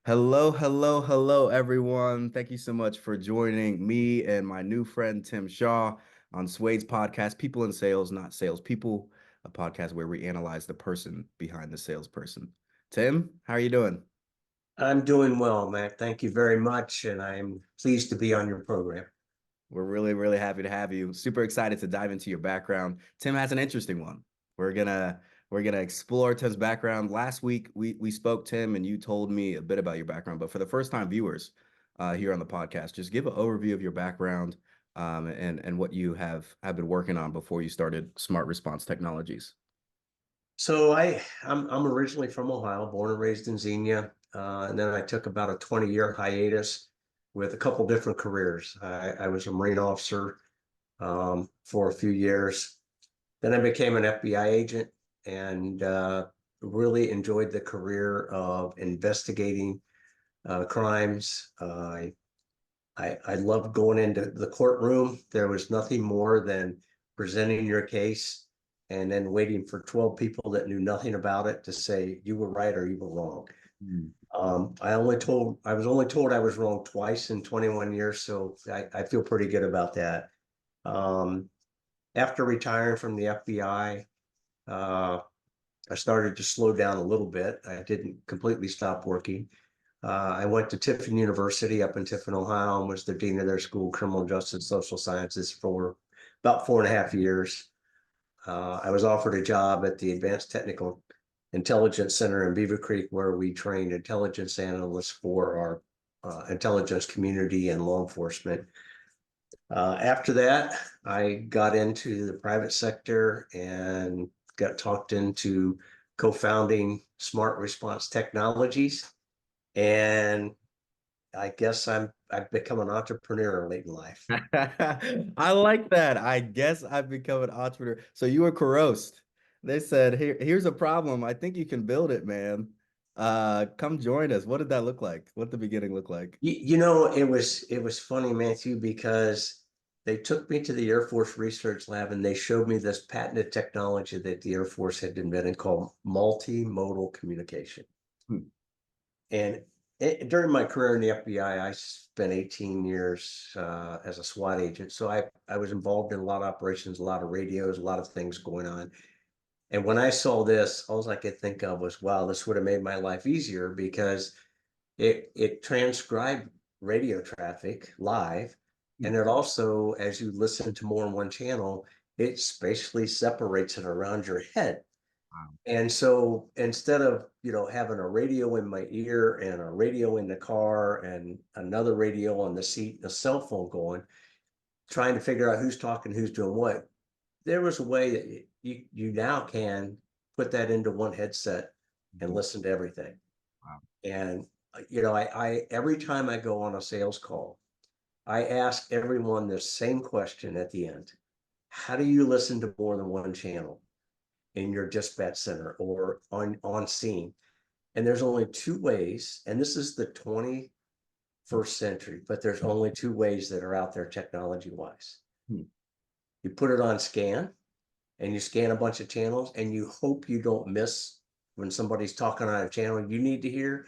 Hello, hello, hello, everyone. Thank you so much for joining me and my new friend Tim Shaw on Suade's podcast, People in Sales, Not Salespeople, a podcast where we analyze the person behind the salesperson. Tim, how are you doing? I'm doing well, Matt. Thank you very much, and I'm pleased to be on your program. We're really, really happy to have you. Super excited to dive into your background. Tim has an interesting one. We're gonna we're gonna explore Tim's background. Last week we spoke, Tim, and you told me a bit about your background. But for the first time viewers here on the podcast, just give an overview of your background and what you have been working on before you started Smart Response Technologies. So I'm originally from Ohio, born and raised in Xenia, and then I took about a 20-year hiatus with a couple different careers. I was a Marine officer for a few years. Then I became an FBI agent and really enjoyed the career of investigating crimes. I loved going into the courtroom. There was nothing more than presenting your case and then waiting for 12 people that knew nothing about it to say you were right or you were wrong. Mm. I was only told I was wrong twice in 21 years, so I feel pretty good about that. Um, After retiring from the FBI, I started to slow down a little bit. I didn't completely stop working. I went to Tiffin University up in Tiffin, Ohio, and was the dean of their school, criminal justice, social sciences, for about 4.5 years. I was offered a job at the Advanced Technical Intelligence Center in Beaver Creek, where we trained intelligence analysts for our intelligence community and law enforcement. After that, I got into the private sector and got talked into co-founding Smart Response Technologies. And I guess I've become an entrepreneur late in life. I like that. I guess I've become an entrepreneur. So you were coerced. They said, here's a problem. I think you can build it, man. Come join us. What did that look like? What did the beginning look like? It was funny, Matthew, because they took me to the Air Force Research Lab and they showed me this patented technology that the Air Force had invented called multimodal communication. Hmm. And during my career in the FBI, I spent 18 years as a SWAT agent. So I was involved in a lot of operations, a lot of radios, a lot of things going on. And when I saw this, all I could think of was, wow, this would have made my life easier because it transcribed radio traffic live. And it also, as you listen to more than one channel, it spatially separates it around your head. Wow. And so instead of, having a radio in my ear and a radio in the car and another radio on the seat and a cell phone going, trying to figure out who's talking, who's doing what, there was a way that you now can put that into one headset and Mhm. listen to everything. Wow. And I every time I go on a sales call, I ask everyone the same question at the end. How do you listen to more than one channel in your dispatch center or on scene? And there's only two ways, and this is the 21st century, but there's only two ways that are out there technology wise. Hmm. You put it on scan and you scan a bunch of channels and you hope you don't miss when somebody's talking on a channel you need to hear,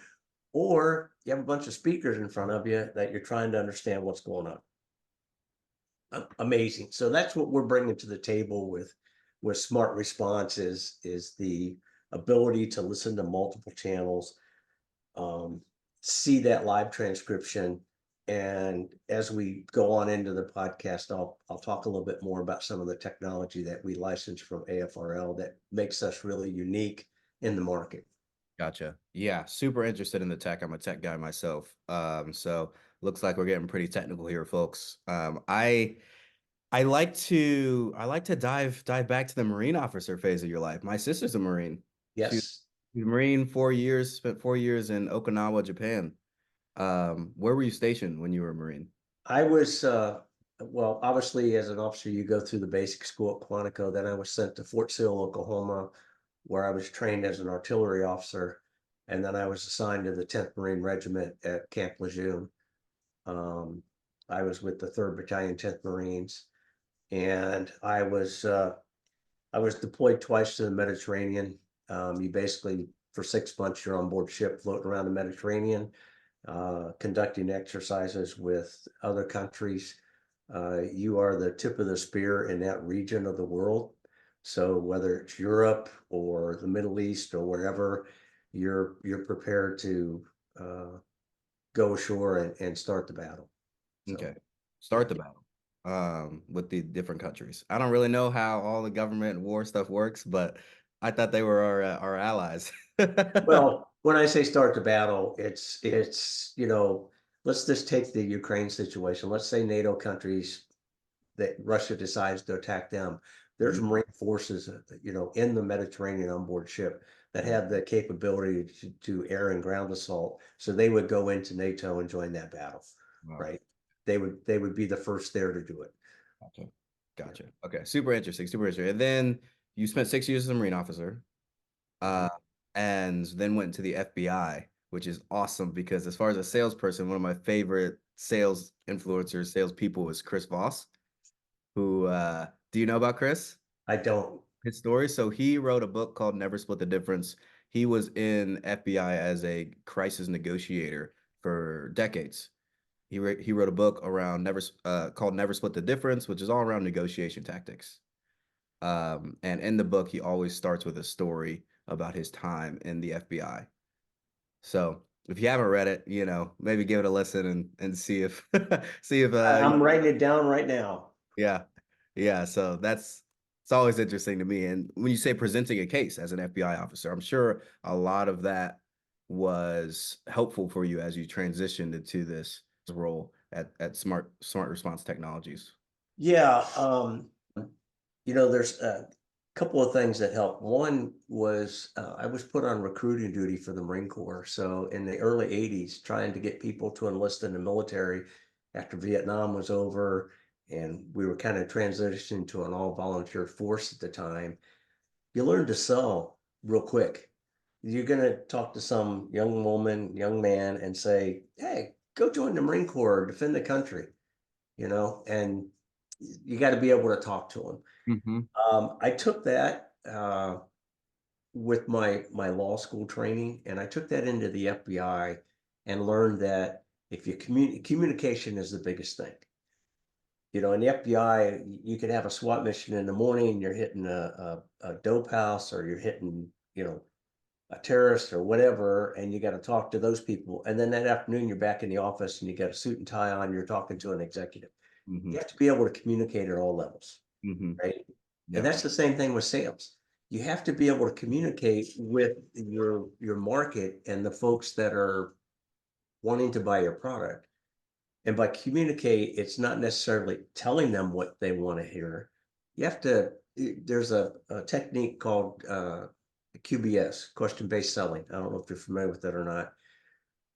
or you have a bunch of speakers in front of you that you're trying to understand what's going on. Amazing. So that's what we're bringing to the table with smart response is the ability to listen to multiple channels, um, see that live transcription. And as we go on into the podcast, I'll talk a little bit more about some of the technology that we license from AFRL that makes us really unique in the market. Gotcha. Yeah, super interested in the tech. I'm a tech guy myself. So looks like we're getting pretty technical here, folks. I like to dive back to the Marine officer phase of your life. My sister's a Marine. She Yes, was a Marine 4 years, spent 4 years in Okinawa, Japan. Where were you stationed when you were a Marine? I was, well, obviously, as an officer, you go through the basic school at Quantico. Then I was sent to Fort Sill, Oklahoma, where I was trained as an artillery officer. And then I was assigned to the 10th Marine Regiment at Camp Lejeune. Um, I was with the 3rd Battalion, 10th Marines, and I was deployed twice to the Mediterranean. You basically for 6 months, you're on board ship floating around the Mediterranean, conducting exercises with other countries. You are the tip of the spear in that region of the world. So whether it's Europe or the Middle East or wherever, you're prepared to go ashore and start the battle. So Okay. yeah. Start the battle with the different countries. I don't really know how all the government war stuff works, but I thought they were our allies. Well, when I say start the battle, it's let's just take the Ukraine situation. Let's say NATO countries that Russia decides to attack them. There's Mhm. Marine forces, in the Mediterranean on board ship that have the capability to air and ground assault. So they would go into NATO and join that battle, Wow. right? They would be the first there to do it. Gotcha. Yeah. Gotcha. Okay. Super interesting. Super interesting. And then you spent 6 years as a Marine officer, Mhm. uh, and then went to the FBI, which is awesome because as far as a salesperson, one of my favorite sales influencers, salespeople is Chris Voss, who do you know about Chris? I don't. His story. So he wrote a book called Never Split the Difference. He was in FBI as a crisis negotiator for decades. He wrote a book around never called Never Split the Difference, which is all around negotiation tactics. And in the book, he always starts with a story about his time in the FBI. So if you haven't read it, maybe give it a listen and see if see if I'm writing it down right now. yeah. Yeah. So it's always interesting to me. And when you say presenting a case as an FBI officer, I'm sure a lot of that was helpful for you as you transitioned into this role at Smart Response Technologies. Yeah, there's a couple of things that helped. One was I was put on recruiting duty for the Marine Corps. So in the early 80s, trying to get people to enlist in the military after Vietnam was over, and we were kind of transitioning to an all volunteer force at the time. You learn to sell real quick. You're going to talk to some young woman, young man, and say, "Hey, go join the Marine Corps, defend the country," and you got to be able to talk to them. Hmm. I took that with my law school training, and I took that into the FBI and learned that if you communication is the biggest thing. In the FBI, you could have a SWAT mission in the morning, you're hitting a dope house, or you're hitting, a terrorist or whatever, and you got to talk to those people. And then that afternoon, you're back in the office and you got a suit and tie on, you're talking to an executive. Hmm. You have to be able to communicate at all levels, Hmm. right? And Yeah. that's the same thing with sales. You have to be able to communicate with your market and the folks that are wanting to buy your product. And by communicate, it's not necessarily telling them what they want to hear. You have to, there's a technique called QBS, question-based selling. I don't know if you're familiar with that or not,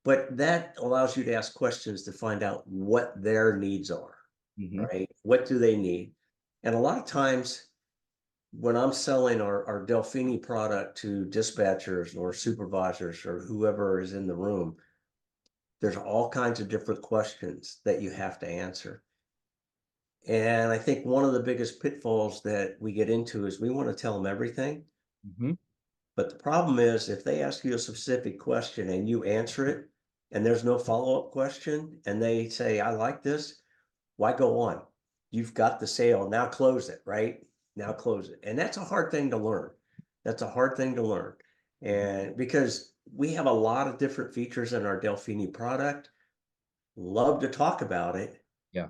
but that allows you to ask questions to find out what their needs are, Hmm. right? What do they need? And a lot of times when I'm selling our Delphini product to dispatchers or supervisors or whoever is in the room, there's all kinds of different questions that you have to answer. And I think one of the biggest pitfalls that we get into is we want to tell them everything. Hmm. But the problem is if they ask you a specific question and you answer it and there's no follow-up question and they say, I like this, why go on? You've got the sale. Now close it, right? Now close it. And that's a hard thing to learn. That's a hard thing to learn. And because we have a lot of different features in our Delphini product, love to talk about it. Yeah.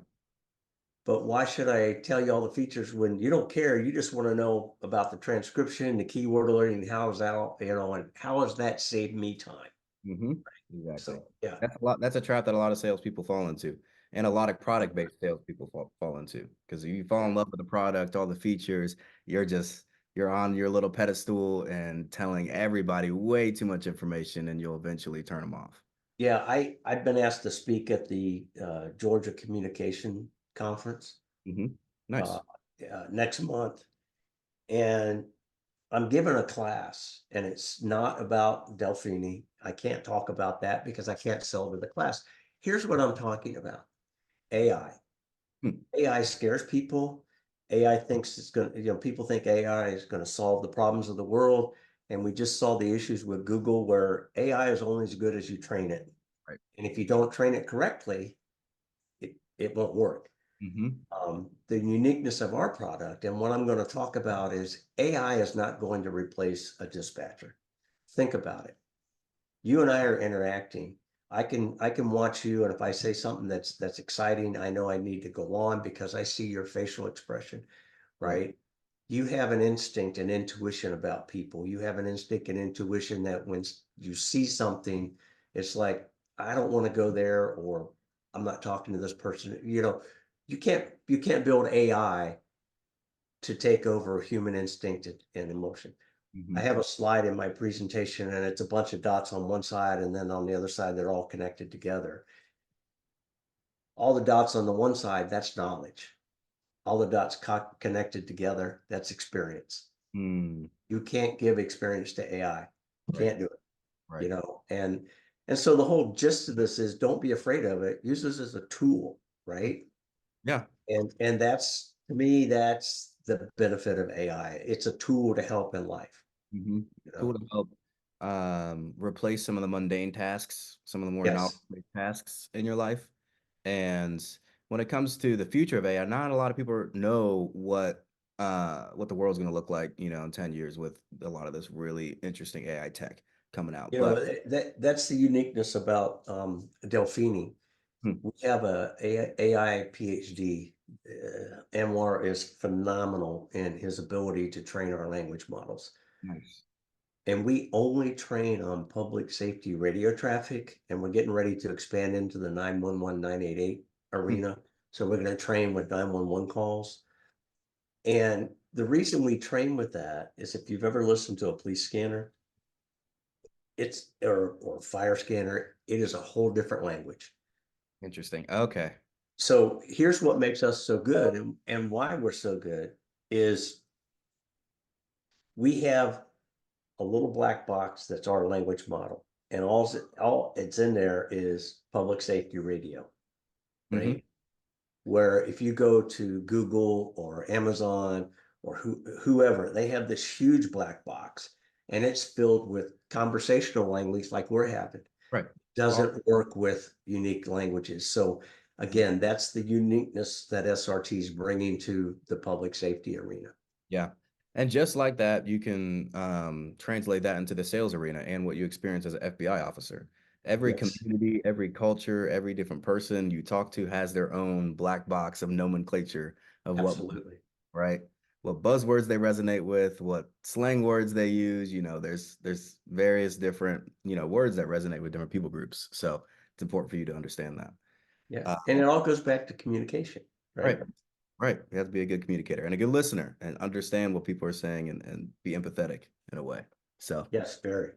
But why should I tell you all the features when you don't care? You just want to know about the transcription, the keyword alerting, how is that, and how has that saved me time? Hmm. Exactly. So, yeah. That's a lot. That's a trap that a lot of salespeople fall into, and a lot of product-based salespeople fall into. Because if you fall in love with the product, all the features, you're on your little pedestal and telling everybody way too much information, and you'll eventually turn them off. Yeah, I've been asked to speak at the Georgia Communication Conference Hmm. uh, Nice. next month, and I'm giving a class, and it's not about Delphini. I can't talk about that because I can't sell to the class. Here's what I'm talking about: AI. Hmm. AI scares people. AI thinks it's going to, people think AI is going to solve the problems of the world. And we just saw the issues with Google where AI is only as good as you train it. Right. And if you don't train it correctly, it won't work. Mm-hmm. The uniqueness of our product and what I'm going to talk about is AI is not going to replace a dispatcher. Think about it. You and I are interacting. I can watch you, and if I say something that's exciting, I know I need to go on because I see your facial expression, Right. right? You have an instinct and intuition about people. You have an instinct and intuition that when you see something, it's like, I don't want to go there, or I'm not talking to this person. You can't build AI to take over human instinct and emotion. I Mm-hmm. have a slide in my presentation and it's a bunch of dots on one side, and then on the other side, they're all connected together. All the dots on the one side, that's knowledge. All the dots connected together, that's experience. Mm. You can't give experience to AI. Right. Can't do it, Right. and so the whole gist of this is don't be afraid of it. Use this as a tool, right? Yeah. And that's, to me, that's the benefit of AI. It's a tool to help in life, Mm-hmm. you Tool know. to help replace some of the mundane tasks, some of the more Yes. knowledge tasks in your life. And when it comes to the future of AI, not a lot of people know what the world's going to look like, in 10 years with a lot of this really interesting AI tech coming out. You know, But that's the uniqueness about Delphini. hmm, We have AI PhD. Anwar is phenomenal in his ability to train our language models. nice. And we only train on public safety radio traffic, and we're getting ready to expand into the 911, 988 Hmm, arena. So we're going to train with 911 calls. And the reason we train with that is if you've ever listened to a police scanner, or fire scanner, it is a whole different language. interesting. Okay. So here's what makes us so good, and why we're so good is we have a little black box that's our language model. And all it's in there is public safety radio, Hmm. right? Where if you go to Google or Amazon or whoever, they have this huge black box, and it's filled with conversational language like we're having. Right. All, Doesn't work with unique languages. So again, that's the uniqueness that SRT is bringing to the public safety arena. yeah. And just like that, you can translate that into the sales arena and what you experience as an FBI officer. Every Yes, community, every culture, every different person you talk to has their own black box of nomenclature of absolutely. right? What buzzwords they resonate with, what slang words they use. There's various different, words that resonate with different people groups. So it's important for you to understand that. Yeah. Uh, And it all goes back to communication, right. right? Right. You have to be a good communicator and a good listener and understand what people are saying and be empathetic in a way. So Yes, very.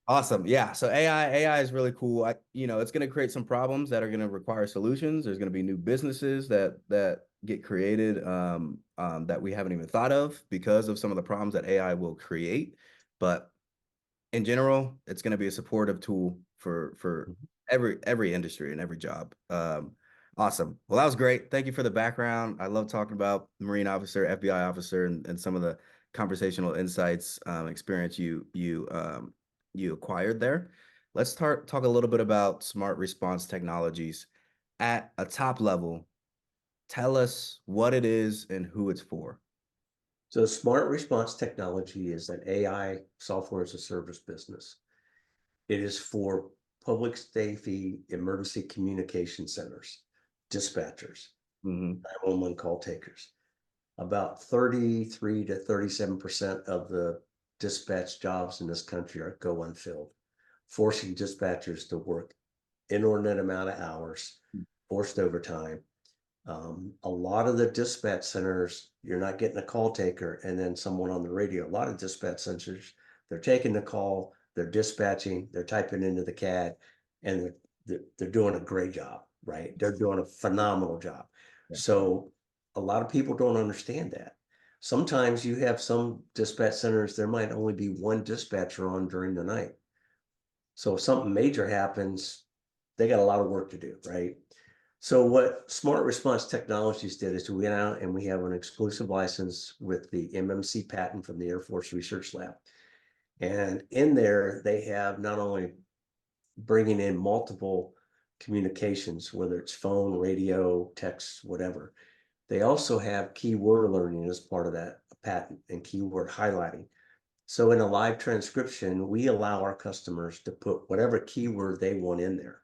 awesome. Yeah. So AI is really cool. It's going to create some problems that are going to require solutions. There's going to be new businesses that get created that we haven't even thought of because of some of the problems that AI will create. But in general, it's going to be a supportive tool for Mhm. every industry and every job. Awesome. Well, that was great. Thank you for the background. I love talking about Marine officer, FBI officer, and some of the conversational insights, experience you acquired there. Let's talk a little bit about smart response technologies at a top level. Tell us what it is and who it's for. So smart response technology is an AI software as a service business. It is for public safety emergency communication centers, dispatchers, Hmm. 911 call takers. About 33 to 37% of the dispatch jobs in this country go unfilled, forcing dispatchers to work inordinate amount of hours, forced overtime. A lot of the dispatch centers, you're not getting a call taker and then someone on the radio. A lot of dispatch centers, they're taking the call, they're dispatching, they're typing into the CAD, and they're doing a great job, right? They're doing a phenomenal job. Yeah. So a lot of people don't understand that. Sometimes you have some dispatch centers, there might only be one dispatcher on during the night. So if something major happens, they got a lot of work to do, right? So what Smart Response Technologies did is we went out and we have an exclusive license with the MMC patent from the Air Force Research Lab. And in there, they have not only bringing in multiple communications, whether it's phone, radio, text, whatever. They also have keyword learning as part of that patent and keyword highlighting. So in a live transcription, we allow our customers to put whatever keyword they want in there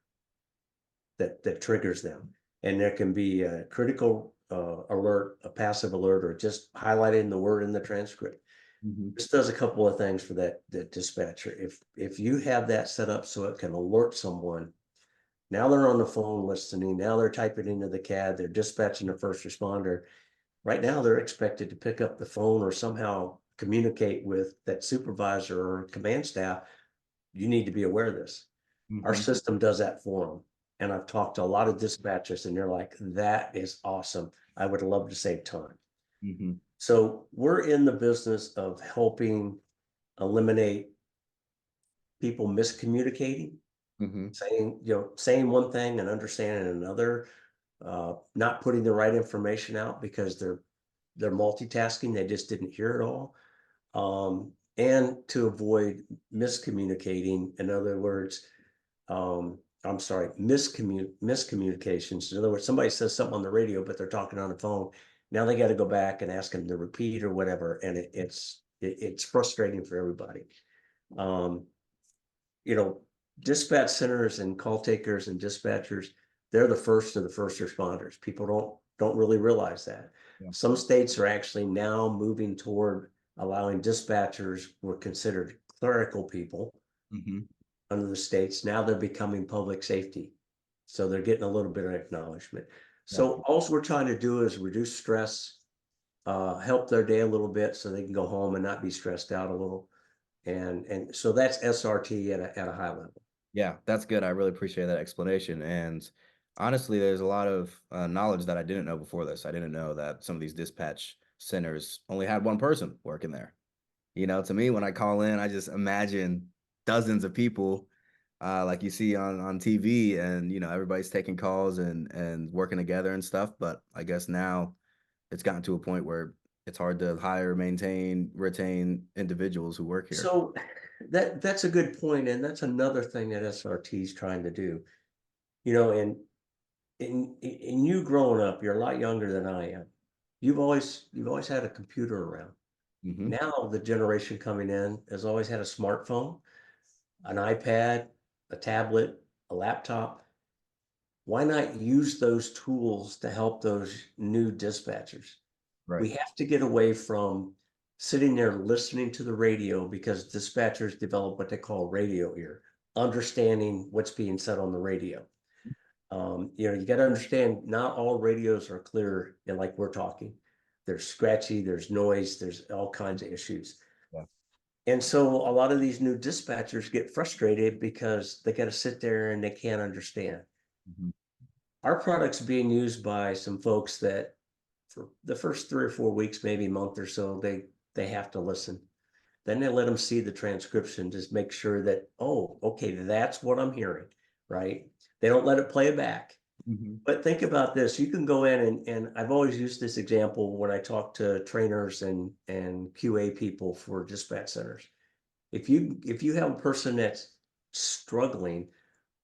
that triggers them. And there can be a critical alert, a passive alert, or just highlighting the word in the transcript. Mhm. This does a couple of things for that dispatcher. If you have that set up so it can alert someone, now they're on the phone listening, now they're typing into the CAD, they're dispatching a first responder. Right now, they're expected to pick up the phone or somehow communicate with that supervisor or command staff. You need to be aware of this. Our Mhm. system does that for them. And I've talked to a lot of dispatchers and they're like, that is awesome. I would love to save time. Mhm. So we're in the business of helping eliminate people miscommunicating, Mhm. saying one thing and understanding another, not putting the right information out because they're multitasking, they just didn't hear it all. And to avoid miscommunicating, in other words, I'm sorry, miscommunications. In other words, somebody says something on the radio, but they're talking on the phone. Now they got to go back and ask them to repeat or whatever, and it's frustrating for everybody. Um, you know, dispatch centers and call takers and dispatchers, they're the first of the first responders. People don't really realize that. Yeah. Some states are actually now moving toward allowing dispatchers were considered clerical people Mhm. under the states. Now they're becoming public safety. So they're getting a little bit of acknowledgement. Yeah. So all we're trying to do is reduce stress, help their day a little bit so they can go home and not be stressed out a little. And so that's SRT at a high level. Yeah, that's good. I really appreciate that explanation. And honestly, there's a lot of knowledge that I didn't know before this. I didn't know that some of these dispatch centers only had one person working there. To me, when I call in, I just imagine dozens of people, like you see on TV, and everybody's taking calls and working together and stuff. But I guess now it's gotten to a point where it's hard to hire, maintain, retain individuals who work here. So that's a good point, and that's another thing that SRT is trying to do. And in you growing up, you're a lot younger than I am. You've always had a computer around. Hmm. Now the generation coming in has always had a smartphone, an iPad, a tablet, a laptop. Why not use those tools to help those new dispatchers? Right. We have to get away from sitting there listening to the radio because dispatchers develop what they call radio ear, understanding what's being said on the radio. You got to understand not all radios are clear and like we're talking. There's scratchy, there's noise, there's all kinds of issues. Yeah. And so a lot of these new dispatchers get frustrated because they got to sit there and they can't understand. Mhm. Our product's being used by some folks that for the first 3 or 4 weeks, maybe a month or so, they have to listen. Then they let them see the transcription, just make sure that, oh, okay, that's what I'm hearing, right? They don't let it play it back. Mhm. But think about this. You can go in and I've always used this example when I talk to trainers and QA people for dispatch centers. If you have a person that's struggling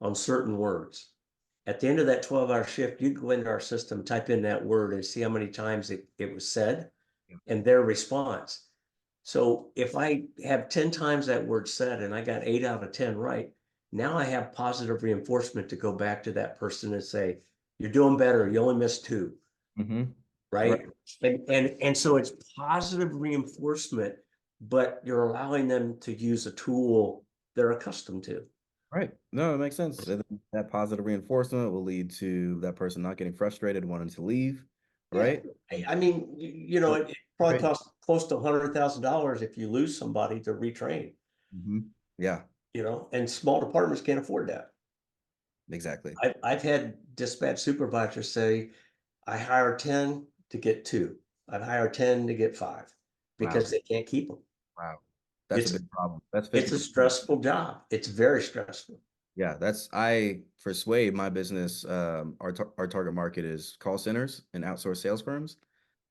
on certain words, at the end of that 12-hour shift, you go into our system, type in that word and see how many times it was said Yeah. and their response. So if I have 10 times that word said and I got 8 out of 10 right, now I have positive reinforcement to go back to that person and say, you're doing better. You only missed two, Mhm. Right. right? And so it's positive reinforcement, but you're allowing them to use a tool they're accustomed to. Right. No, it makes sense. And then that positive reinforcement will lead to that person not getting frustrated, wanting to leave. Yeah. Right. I mean, it probably Right. costs close to $100,000 if you lose somebody to retrain, Mhm. Yeah, and small departments can't afford that. exactly. I've had dispatch supervisors say, I hire 10 to get two. I'd hire 10 to get five Wow. because they can't keep them. Wow. That's a It's big problem. That's it's a 50%. stressful job. It's very stressful. Yeah, for Suade, my business, our target market is call centers and outsourced sales firms.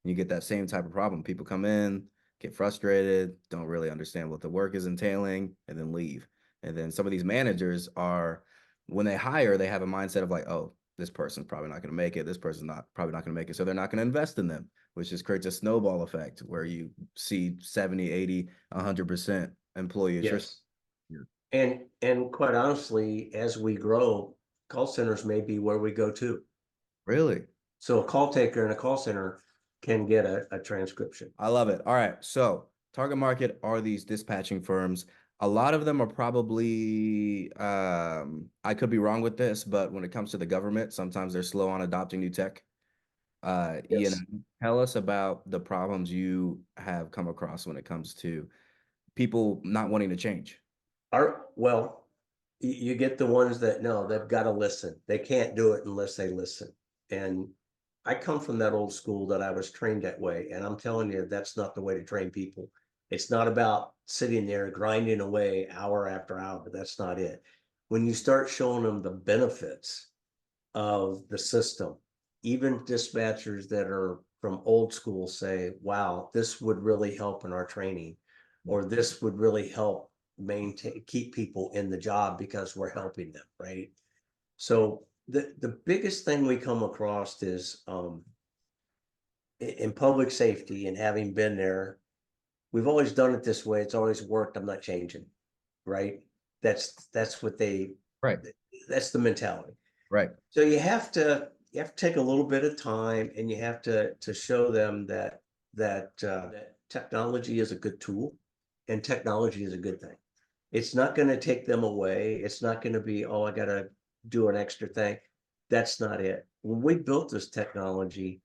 You get that same type of problem. People come in, get frustrated, don't really understand what the work is entailing, and then leave. And then some of these managers are, when they hire, they have a mindset of like, oh, this person's probably not going to make it. This person's not probably not going to make it. So they're not going to invest in them, which just creates a snowball effect where you see 70, 80, 100% employee attrition. Yes. Yeah. And quite honestly, as we grow, call centers may be where we go to. Really? So a call taker in a call center can get a transcription. I love it. All right. So, target market are these dispatching firms. A lot of them are probably, I could be wrong with this, but when it comes to the government, sometimes they're slow on adopting new tech. Yes. Tell us about the problems you have come across when it comes to people not wanting to change. Well, you get the ones that no, they've got to listen. They can't do it unless they listen. And I come from that old school that I was trained that way. And I'm telling you, that's not the way to train people. It's not about sitting there grinding away hour after hour. That's not it. When you start showing them the benefits of the system, even dispatchers that are from old school say, wow, this would really help in our training, or this would really help keep people in the job because we're helping them, right? So the biggest thing we come across is in public safety, and having been there, we've always done it this way. It's always worked. I'm not changing, right? That's what Right. that's the mentality. Right. So you have to take a little bit of time, and you have to show them that technology is a good tool, and technology is a good thing. It's not going to take them away. It's not going to be, oh, I got to do an extra thing. That's not it. When we built this technology,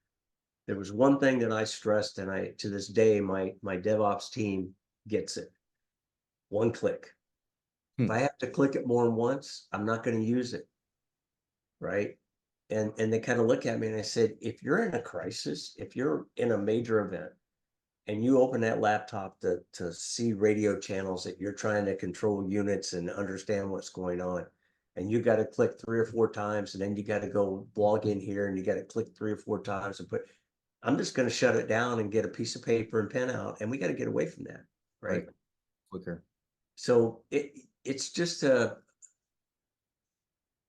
there was one thing that I stressed, and I to this day my DevOps team gets it. One click. If Hmm. I have to click it more than once, I'm not going to use it, right? And they kind of look at me, and I said, if you're in a crisis, if you're in a major event, and you open that laptop to see radio channels that you're trying to control units and understand what's going on, and you got to click 3 or 4 times, and then you got to go log in here, and you got to click 3 or 4 times and put, I'm just going to shut it down and get a piece of paper and pen out, and we got to get away from that, Right. right? Quicker. So it's just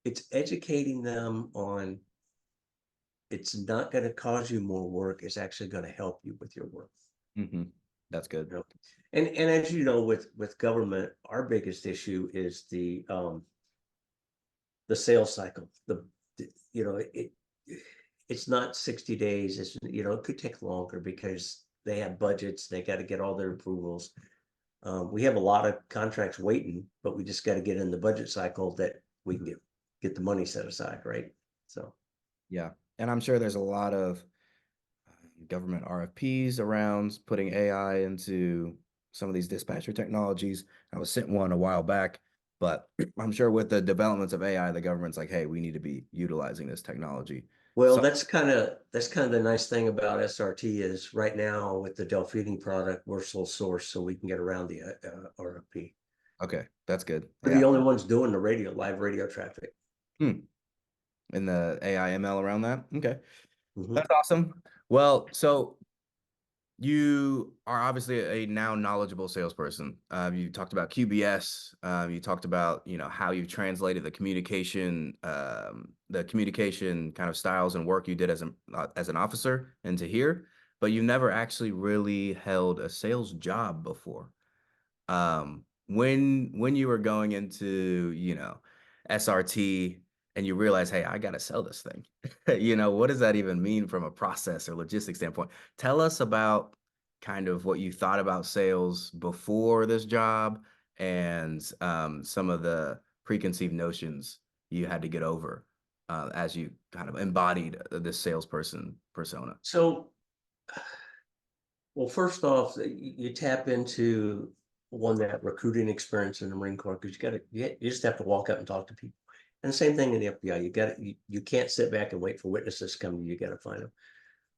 it's educating them on, it's not going to cause you more work. It's actually going to help you with your work. Hmm. That's good. You know? And as you know, with government, our biggest issue is the sales cycle. You know, it's not 60 days. It's, it could take longer because they have budgets. They got to get all their approvals. We have a lot of contracts waiting, but we just got to get in the budget cycle that we can get the money set aside, right? So Yeah. And I'm sure there's a lot of government RFPs around putting AI into some of these dispatcher technologies. I was sent one a while back, but I'm sure with the developments of AI, the government's like, hey, we need to be utilizing this technology. well, So, that's kind of the nice thing about SRT is right now with the Delphini product, we're sole source, so we can get around the RFP. okay, that's good. We're Yeah. the only ones doing the live radio traffic. Hmm. And the AI ML around that. Okay. Mhm. That's awesome. Well, so you are obviously a now knowledgeable salesperson. You talked about QBS. You talked about how you translated the communication kind of styles and work you did as an officer into here, but you've never actually really held a sales job before. When you were going into SRT and you realize, hey, I got to sell this thing. What does that even mean from a process or logistics standpoint? Tell us about kind of what you thought about sales before this job and some of the preconceived notions you had to get over as you kind of embodied this salesperson persona. So, well, first off, you tap into one, that recruiting experience in the Marine Corps, because you just have to walk up and talk to people. And the same thing in the FBI. You can't sit back and wait for witnesses to come to you. You got to find them.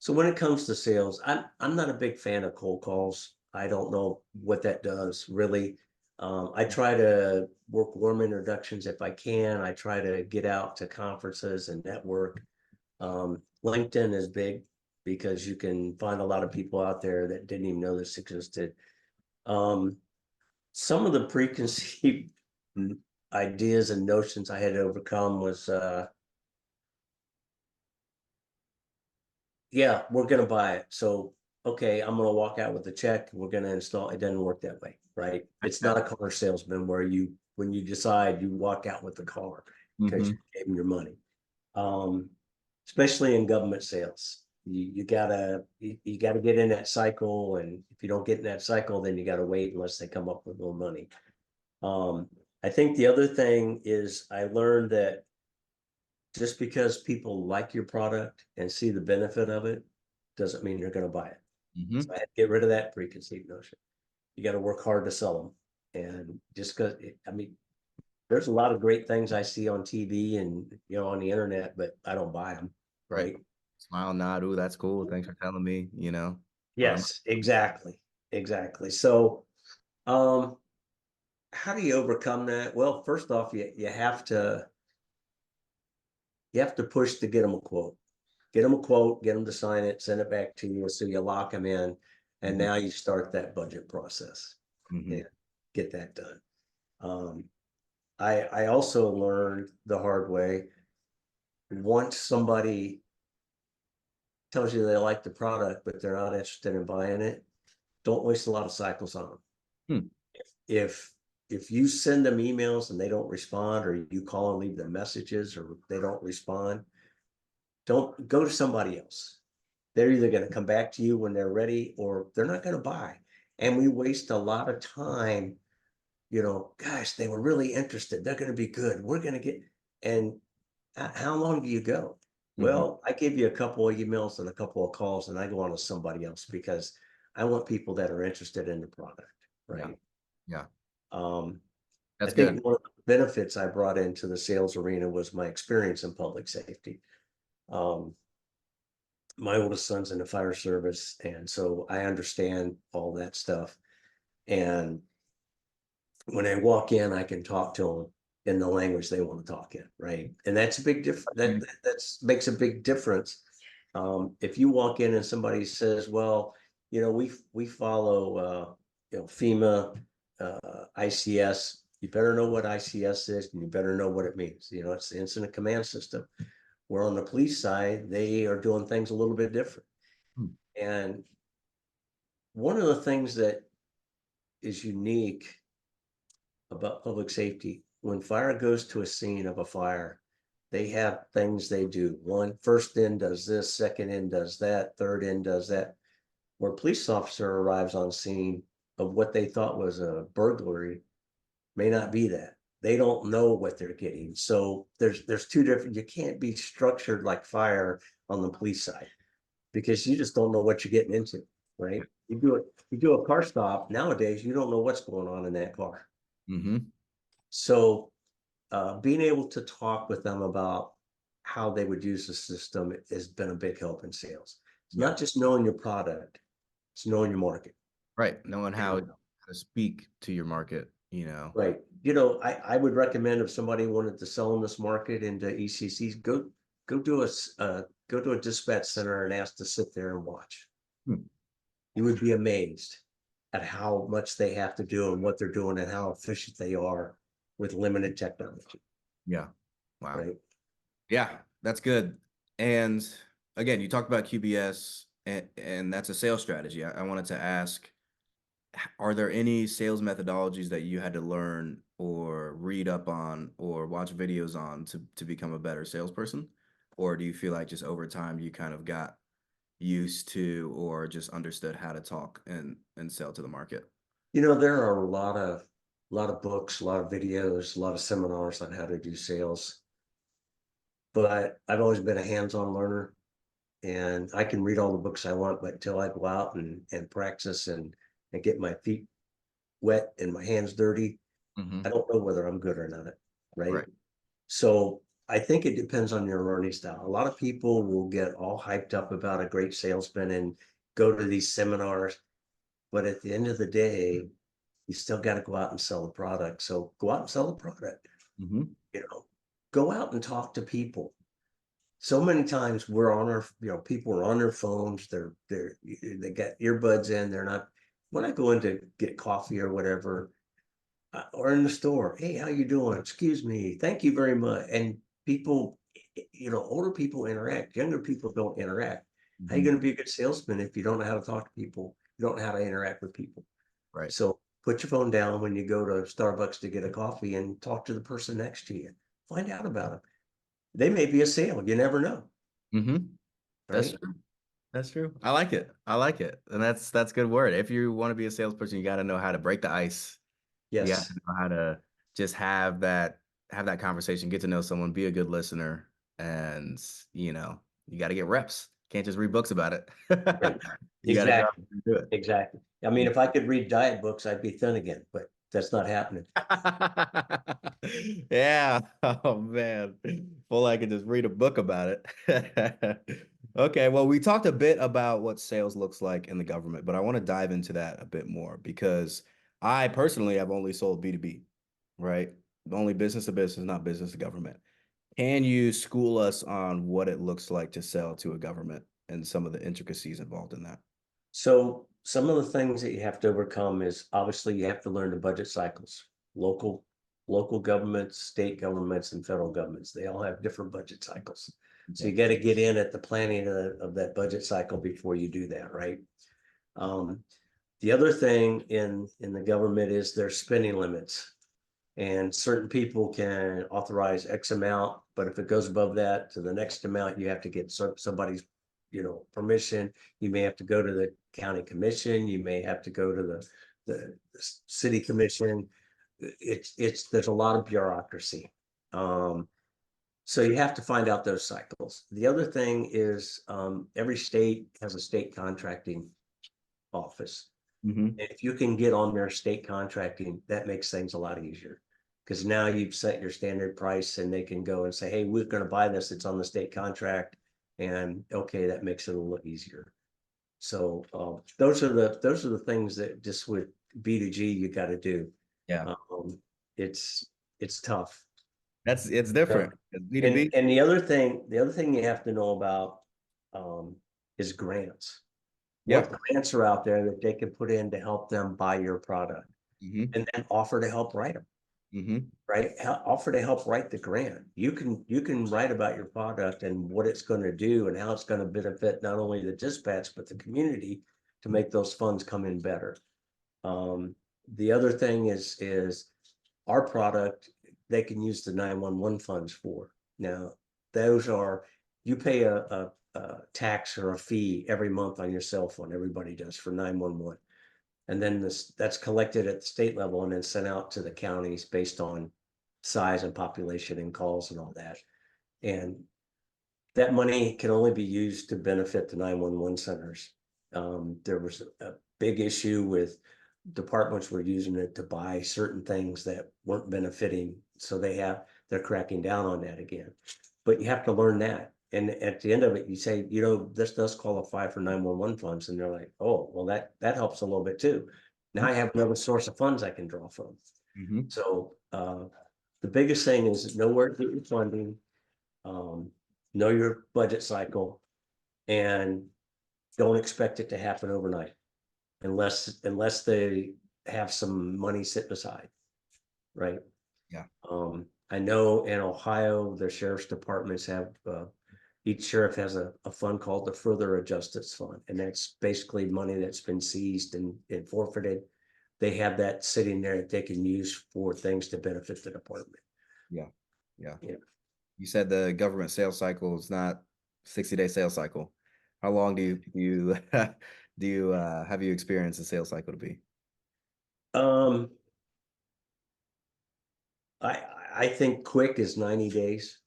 So when it comes to sales, I'm not a big fan of cold calls. I don't know what that does really. I try to work warm introductions if I can. I try to get out to conferences and network. LinkedIn is big. because you can find a lot of people out there that didn't even know this existed. Um, some of the preconceived ideas and notions I had to overcome was, yeah, we're gonna buy it. So, okay, I'm gonna walk out with a check, we're gonna install. It doesn't work that way, right? It's not a car salesman where when you decide, you walk out with the car because Mm-hmm. you gave them your money. Um, especially in government sales. You gotta get in that cycle, and if you don't get in that cycle, then you gotta wait unless they come up with more money. Um, I think the other thing is I learned that just because people like your product and see the benefit of it, doesn't mean you're gonna buy it. Mm-hmm. So I had to get rid of that preconceived notion. You got to work hard to sell them. And just because, I mean, there's a lot of great things I see on TV and, on the internet, but I don't buy them. Right. Right. Smile, nod. Ooh, that's cool. Thanks for telling me, Um, Yes, exactly. Exactly. So, um, how do you overcome that? Well, first off, you have to push to get them a quote. Get them a quote, get them to sign it, send it back to you. So you lock them in. And mhm, now you start that budget process mhm, and get that done. Um, I also learned the hard way. Once somebody tells you they like the product, but they're not interested in buying it, don't waste a lot of cycles on them. hmm, If if you send them emails and they don't respond, or you call and leave them messages or they don't respond, don't go to somebody else. They're either going to come back to you when they're ready, or they're not going to buy. And we waste a lot of time, gosh, they were really interested. They're going to be good. We're going to get, and how long do you go? mhm. Well, I give you a couple of emails and a couple of calls, and I go on to somebody else because I want people that are interested in the product, Yeah, right? yeah, Um, I that's good. think one of the benefits I brought into the sales arena was my experience in public safety. Um, my oldest son's in the fire service, and so I understand all that stuff. And when I walk in, I can talk to them in the language they want to talk in, right? And that's a big difference. That's makes a big difference. If you walk in and somebody says, "Well, we follow, FEMA, ICS," you better know what ICS is, and you better know what it means. It's the incident command system. Where on the police side, they are doing things a little bit different. Hmm, And one of the things that is unique about public safety. When fire goes to a scene of a fire, they have things they do. One, first in does this, second in does that, third in does that. Where a police officer arrives on scene of what they thought was a burglary may not be that. They don't know what they're getting. So there's two different, you can't be structured like fire on the police side because you just don't know what you're getting into, right? You do a car stop nowadays, you don't know what's going on in that car. mhm. So being able to talk with them about how they would use the system has been a big help in sales. It's Yeah, not just knowing your product, it's knowing your market. right. Knowing how And to speak to your market. right. I would recommend if somebody wanted to sell in this market into ECCs, go to a dispatch center and ask to sit there and watch. Hmm, You would be amazed at how much they have to do and what they're doing and how efficient they are with limited technology, yeah. Wow. right? Yeah, that's good. And again, you talked about QBS, and that's a sales strategy. I wanted to ask, are there any sales methodologies that you had to learn or read up on or watch videos on to become a better salesperson? Or do you feel like just over time you kind of got used to or just understood how to talk and sell to the market? There are a lot of books, a lot of videos, a lot of seminars on how to do sales. But I've always been a hands-on learner, and I can read all the books I want, but until I go out and practice and get my feet wet and my hands dirty, I Hmm. don't know whether I'm good or not, right? Right. So I think it depends on your learning style. A lot of people will get all hyped up about a great salesman and go to these seminars, but at the end of the day, you still got to go out and sell the product. So go out and sell the product, Hmm. you know, go out and talk to people. so many times we're on our, people are on their phones, they got earbuds in, they're not, when I go in to get coffee or whatever, or in the store, hey, how you doing? Excuse me, thank you very much. And people, older people interact, younger people don't interact. How you Mhm. going to be a good salesman if you don't know how to talk to people? You don't know how to interact with people. Right. So put your phone down when you go to Starbucks to get a coffee and talk to the person next to you. Find out about them. They may be a sale. You never know, Hmm. That's right? true. That's true. I like it. I like it. And that's good word. If you want to be a salesperson, you got to know how to break the ice. You got to Yes. know how to just have that conversation, get to know someone, be a good listener, and you got to get reps. Can't just read books about it. Right. You got to go out Exactly. and do it. Exactly. I mean, if I could read diet books, I'd be thin again, but that's not happening. Yeah. Oh man. Well, I could just read a book about it. Okay. Well, we talked a bit about what sales looks like in the government, but I want to dive into that a bit more because I personally have only sold B2B, right? Only business to business, not business to government. Can you school us on what it looks like to sell to a government and some of the intricacies involved in that? So some of the things that you have to overcome is obviously you have to learn the budget cycles. Local, local governments, state governments, and federal governments, they all have different budget cycles. So Okay. you got to get in at the planning of that budget cycle before you do that, right? Um, the other thing in the government is there's spending limits. And certain people can authorize X amount, but if it goes above that to the next amount, you have to get somebody's, permission. You may have to go to the county commission, you may have to go to the city commission. There's a lot of bureaucracy. Um, so you have to find out those cycles. The other thing is every state has a state contracting office. Hmm. If you can get on their state contracting, that makes things a lot easier. Because now you've set your standard price and they can go and say, hey, we're going to buy this. It's on the state contract. And okay, that makes it a little easier. So those are the things that just with B2G you got to do. Yeah. Um, it's it's tough. It's different. So, It's and B2B. and the other thing you have to know about um, is grants. Yeah. What grants are out there that they can put in to help them buy your product? Hmm. And then offer to help write them, Hmm. right? Offer to help write the grant. You can write about your product and what it's going to do and how it's going to benefit not only the dispatch but the community to make those funds come in better. Um, the other thing is our product they can use the 911 funds for. Now, those are you pay a tax or a fee every month on your cell phone. Everybody does for 911. And then that's collected at the state level and then sent out to the counties based on size and population and calls and all that. And that money can only be used to benefit the 911 centers. There was a big issue with departments were using it to buy certain things that weren't benefiting. So they're cracking down on that again. But you have to learn that. And at the end of it, you say, this does qualify for 911 funds. And they're like, oh, well, that helps a little bit too. Now I have another source of funds I can draw from. Hmm. So the biggest thing is know where to get your funding, um, know your budget cycle, and don't expect it to happen overnight unless they have some money set aside, right? Yeah. I know in Ohio, the sheriff's departments have each sheriff has a fund called the Further Justice Fund, and that's basically money that's been seized and forfeited. They have that sitting there that they can use for things to benefit the department. Yeah. Yeah. Yeah. You said the government sales cycle is not 60-day sales cycle. How long do you do you have you experienced the sales cycle to be? Um, I I think quick is 90 days.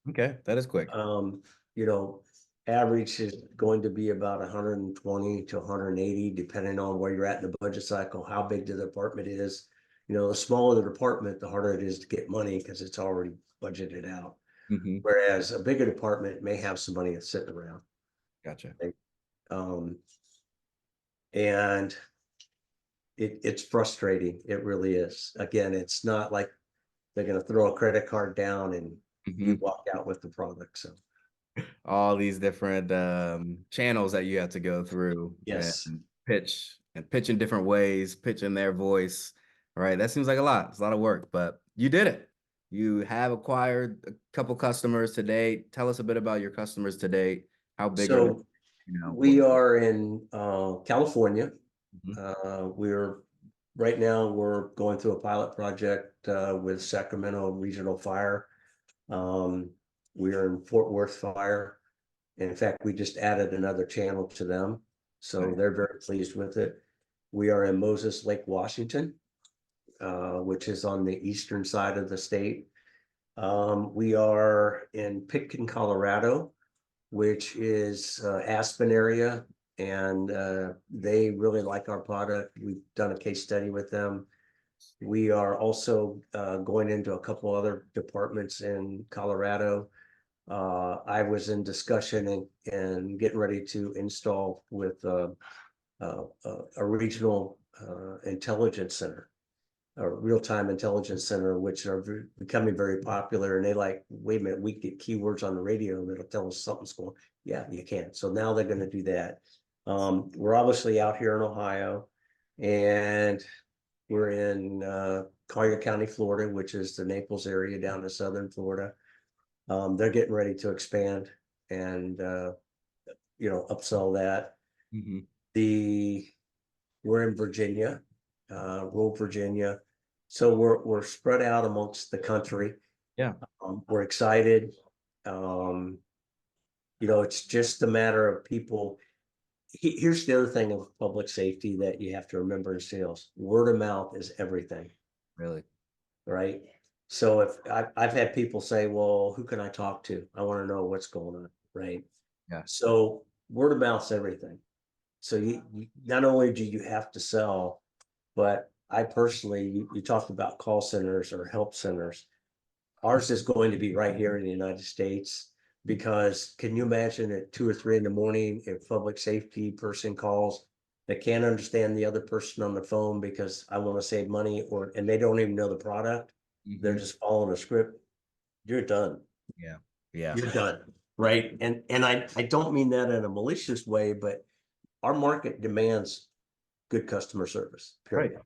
Okay, that is quick. Um, you know, average is going to be about 120 to 180, depending on where you're at in the budget cycle, how big the department is. The smaller the department, the harder it is to get money because it's already budgeted out. Hmm. Whereas a bigger department may have some money that's sitting around. Gotcha. Right? Um, and it's frustrating. It really is. Again, it's not like they're going to throw a credit card down and you Hmm. walk out with the product. So all these different channels that you have to go through and Yes. pitch in different ways, pitch in their voice. All right, that seems like a lot. It's a lot of work, but you did it. You have acquired a couple customers today. Tell us a bit about your customers today. How big are they? So You know, what? we are in California. Mhm. We're right now we're going through a pilot project with Sacramento Regional Fire. Um, we're in Fort Worth Fire. In fact, we just added another channel to them, so Nice. they're very pleased with it. We are in Moses Lake, Washington, which is on the eastern side of the state. We are in Pitkin, Colorado, which is Aspen area, and they really like our product. We've done a case study with them. We are also going into a couple other departments in Colorado. I was in discussion and getting ready to install with a regional intelligence center, a real-time intelligence center, which are becoming very popular. And they like, wait a minute, we get keywords on the radio that'll tell us something's going. Yeah, you can. So now they're going to do that. We're obviously out here in Ohio, and we're in Collier County, Florida, which is the Naples area down in southern Florida. They're getting ready to expand and upsell that. Mhm. The We're in Virginia, rural Virginia, so we're spread out amongst the country. Yeah. We're excited. Um, it's just a matter of people. Here's the other thing of public safety that you have to remember in sales: word of mouth is everything, Really. right? So if I've had people say, "Well, who can I talk to? I want to know what's going on," right? Yeah. So word of mouth's everything. So you not only do you have to sell, but I personally, you talked about call centers or help centers. Ours is going to be right here in the United States, because can you imagine at 2 or 3 in the morning, if public safety person calls, they can't understand the other person on the phone because I want to save money, and they don't even know the product. They're Mhm. just following a script. You're done. Yeah. Yeah. You're done. Right. And I don't mean that in a malicious way, but our market demands good customer service, Right. period.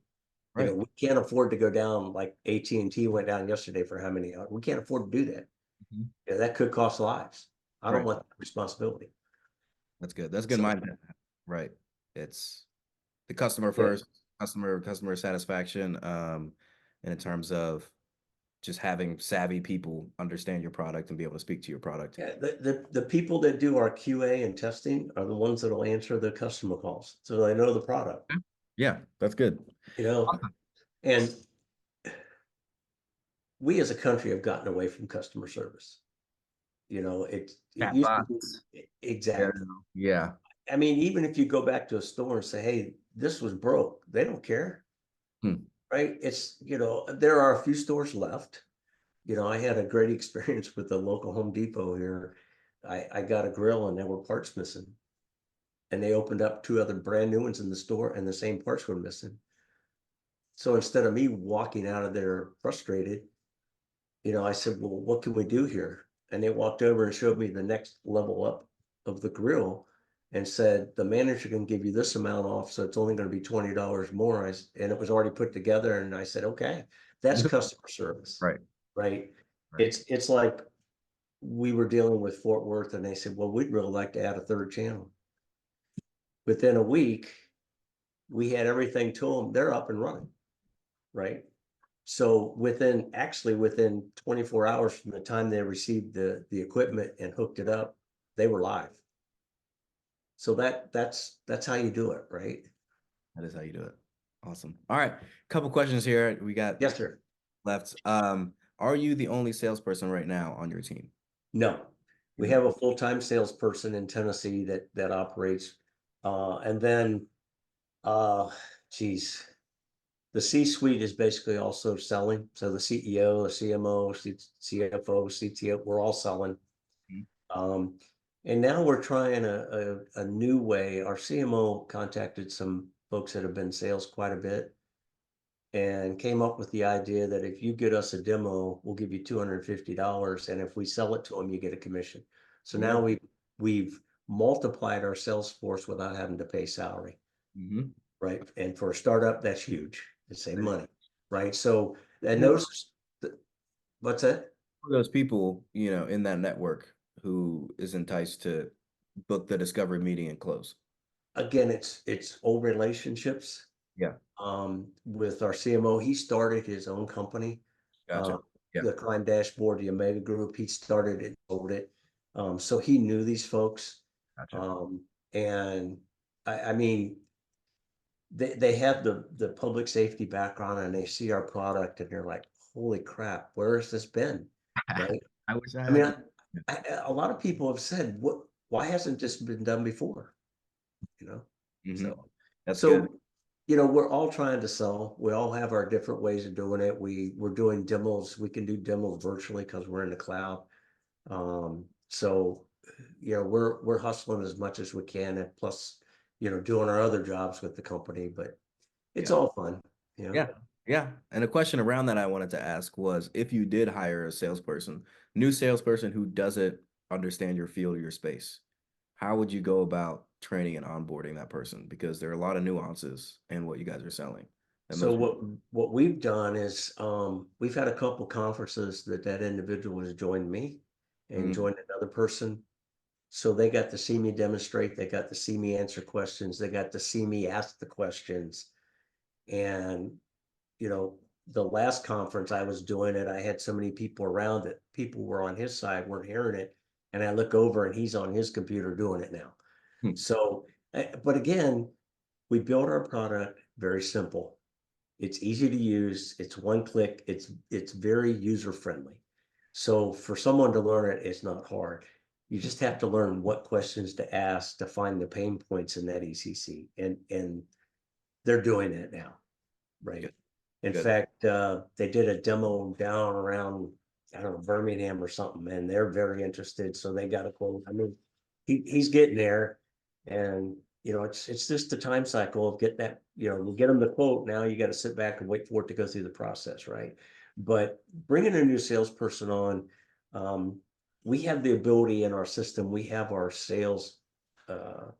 Right. We can't afford to go down like AT&T went down yesterday for how many hours? We can't afford to do that. Mhm. Yeah, that could cost lives. I don't Right. want that responsibility. That's good. That's a good So, mindset. Right. It's the customer yeah, first, customer satisfaction. And in terms of just having savvy people understand your product and be able to speak to your product. yeah. The people that do our QA and testing are the ones that'll answer the customer calls. So they know the product, Yeah, that's good. you know, and we as a country have gotten away from customer service. It used to Chatbots. be Yeah. exactly. Yeah. I mean, even if you go back to a store and say, hey, this was broke, they don't care. Hmm. Right? There are a few stores left. I had a great experience with the local Home Depot here. I got a grill and there were parts missing. And they opened up two other brand new ones in the store and the same parts were missing. So instead of me walking out of there frustrated, I said, well, what can we do here? And they walked over and showed me the next level up of the grill and said, the manager can give you this amount off. So it's only going to be $20 more. And it was already put together. And I said, okay, that's customer service, Right. right? Right. It's like we were dealing with Fort Worth and they said, well, we'd really like to add a third channel. Within a week, we had everything to them. They're up and running, right? So within 24 hours from the time they received the equipment and hooked it up, they were live. So that's how you do it, right? That is how you do it. Awesome. All right. Couple questions here. We got Yes, sir. left. Are you the only salesperson right now on your team? No, You're we not. have a full-time salesperson in Tennessee that operates. And then geez, the C-suite is basically also selling. So the CEO, the CMO, CFO, CTO, we're all selling. Mhm. Um, and now we're trying a new way. Our CMO contacted some folks that have been sales quite a bit and came up with the idea that if you get us a demo, we'll give you $250. And if we sell it to them, you get a commission. So Yeah. now we've multiplied our sales force without having to pay salary, Mm-hmm. right? And for a startup, that's huge. It's save money, right? So and Who those, what's that? are those people, in that network who is enticed to book the discovery meeting and close? Again, it's old relationships. Yeah. With our CMO, he started his own company, Gotcha. Yeah. the Climb Dashboard, the Omega Group. He started it, sold it. So he knew these folks. Gotcha. Um, and I mean, they have the public safety background and they see our product and they're like, holy crap, where has this been? Right. I wish I I mean, had. a lot of people have said, why hasn't this been done before? You know, Mm-hmm. so, That's good. so, we're all trying to sell. We all have our different ways of doing it. We're doing demos. We can do demos virtually because we're in the cloud. So, we're hustling as much as we can, and plus, doing our other jobs with the company, but it's Yeah. all fun, you know. Yeah. Yeah. And a question around that I wanted to ask was if you did hire a salesperson, new salesperson who doesn't understand your field or your space, how would you go about training and onboarding that person? Because there are a lot of nuances in what you guys are selling that So most people. what we've done is we've had a couple conferences that individual has joined me and Mhm. joined another person. So they got to see me demonstrate, they got to see me answer questions, they got to see me ask the questions. And, the last conference I was doing it, I had so many people around it. People were on his side, weren't hearing it. And I look over and he's on his computer doing it now. Hmm. So, but again, we built our product very simple. It's easy to use. It's one click. It's very user friendly. So for someone to learn it, it's not hard. You just have to learn what questions to ask to find the pain points in that ECC, and they're doing it now, right? Good. In Good. fact, they did a demo down around, I don't know, Birmingham or something, and they're very interested. So they got a quote. I mean, he's getting there, and it's just the time cycle of getting that. You get them the quote. Now you got to sit back and wait for it to go through the process, right? But bringing a new salesperson on, um, we have the ability in our system. We have our sales uh,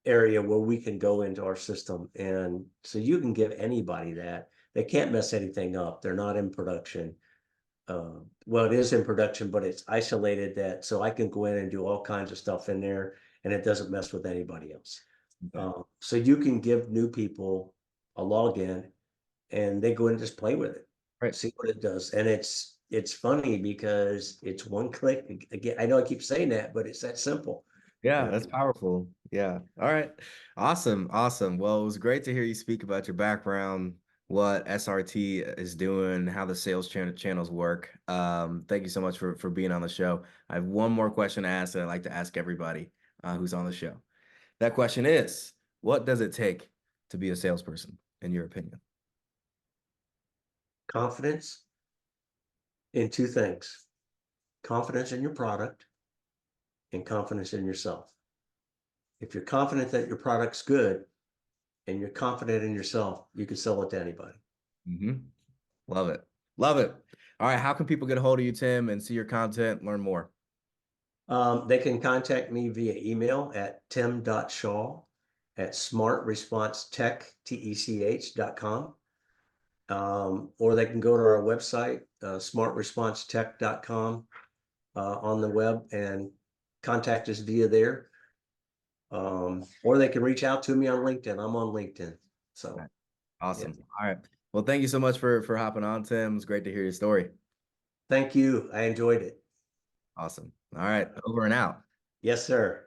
area where we can go into our system. And so you can give anybody that. They can't mess anything up. They're not in production. Well, it is in production, but it's isolated that so I can go in and do all kinds of stuff in there and it doesn't mess with anybody else. Okay. So you can give new people a login and they go in and just play with it, Right. see what it does. And it's funny because it's one click. Again, I know I keep saying that, but it's that simple. Yeah, You that's powerful. Yeah. All right. Awesome. Awesome. Well, it was great to hear you speak about your background, what SRT is doing, how the sales channels work. Thank you so much for being on the show. I have one more question to ask that I'd like to ask everybody who's on the show. That question is, what does it take to be a salesperson, in your opinion? confidence in two things: confidence in your product and confidence in yourself. If you're confident that your product's good and you're confident in yourself, you can sell it to anybody. Hmm. Love it. Love it. All right. How can people get a hold of you, Tim, and see your content, learn more? They can contact me via email at tim.shaw@smartresponsetech.com. Or they can go to our website, smartresponsetech.com, on the web and contact us via there. Or they can reach out to me on LinkedIn. I'm on LinkedIn. All So, right. yeah. Awesome. All right. Well, thank you so much for hopping on, Tim. It was great to hear your story. Thank you. I enjoyed it. Awesome. All right. Over and out. Yes, sir.